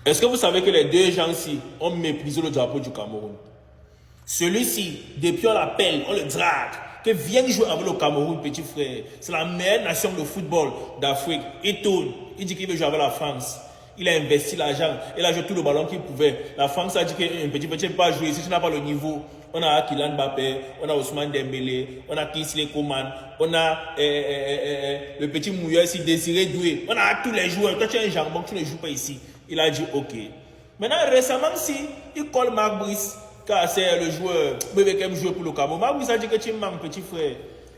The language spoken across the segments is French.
Est-ce que vous savez que les deux gens-ci ont méprisé le drapeau du Cameroun? Celui-ci, depuis on l'appelle, on le drague, que vienne jouer avec le Cameroun, petit frère. C'est la meilleure nation de football d'Afrique. Il tourne, il dit qu'il veut jouer avec la France. Il a investi l'argent, il a joué tout le ballon qu'il pouvait. La France a dit qu'un petit ne peut pas jouer ici, tu n'as pas le niveau. On a Kylian Mbappé, on a Ousmane Dembélé, on a Kingsley Coman, on a le petit mouilleur ici, Désiré Doué. On a tous les joueurs. Toi, tu es un jambon, tu ne joues pas ici. Il a dit OK. Maintenant, récemment, si il colle Marc Brice, car c'est le joueur, qui aime jouer pour le Cameroun. Marc Brice a dit que tu manques, petit frère.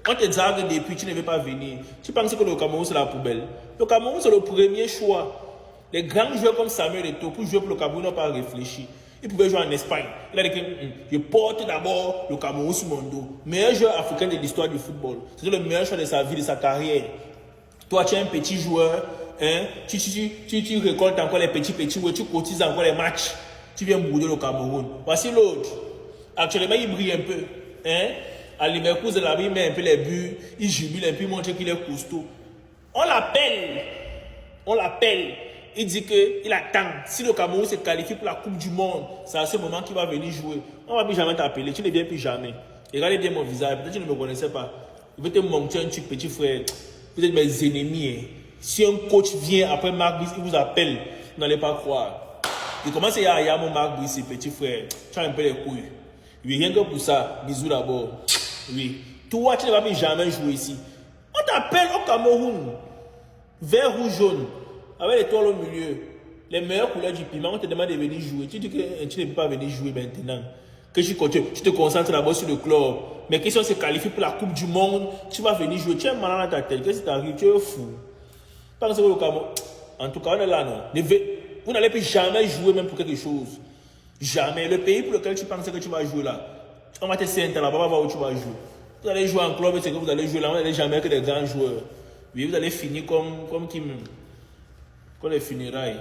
On te drague depuis, tu ne veux pas venir. Tu penses que le Cameroun, c'est la poubelle. Le Cameroun, c'est le premier choix. Les grands joueurs comme Samuel Eto'o, pour jouer pour le Cameroun, n'ont pas réfléchi. Il pouvait jouer en Espagne. Il a dit que je porte d'abord le Cameroun sur mon dos. Meilleur joueur africain de l'histoire du football. C'est le meilleur choix de sa vie, de sa carrière. Toi, tu es un petit joueur. Hein? Tu récoltes encore les petits joueurs. Tu cotises encore les matchs. Tu viens bouder le Cameroun. Voici l'autre. Actuellement, il brille un peu. Hein? À Leverkusen, là, il met un peu les buts. Il jubile un peu, il montre qu'il est costaud. On l'appelle. Il dit qu'il attend. Si le Cameroun se qualifie pour la Coupe du Monde, c'est à ce moment qu'il va venir jouer. On ne va plus jamais t'appeler. Tu ne viens plus jamais. Regardez bien mon visage. Peut-être que tu ne me connaissais pas. Il veut te monter un truc, petit frère. Vous êtes mes ennemis. Hein. Si un coach vient après Marc Brice, il vous appelle, vous n'allez pas croire. Il commence à y avoir mon Marc Brice, petit frère. Tu as un peu les couilles. Oui, rien que pour ça. Bisous d'abord. Oui. Toi, tu ne vas plus jamais jouer ici. On t'appelle au Cameroun. Vert, rouge, jaune. Avec l'étoile au milieu, les meilleures couleurs du piment, on te demande de venir jouer. Tu dis que tu ne peux pas venir jouer maintenant. Que tu te concentres d'abord sur le club. Mais que si on se qualifie pour la Coupe du Monde, tu vas venir jouer. Tu es malade dans ta tête. Qu'est-ce qui t'arrive? Tu es fou. Parce que le Cameroun, en tout cas, on est là, non. Vous n'allez plus jamais jouer même pour quelque chose. Jamais. Le pays pour lequel tu penses que tu vas jouer là, on va te sentir là-bas, on va voir où tu vas jouer. Vous allez jouer en club, c'est que vous allez jouer là, vous n'allez jamais que des grands joueurs. Oui, vous allez finir comme les funérailles.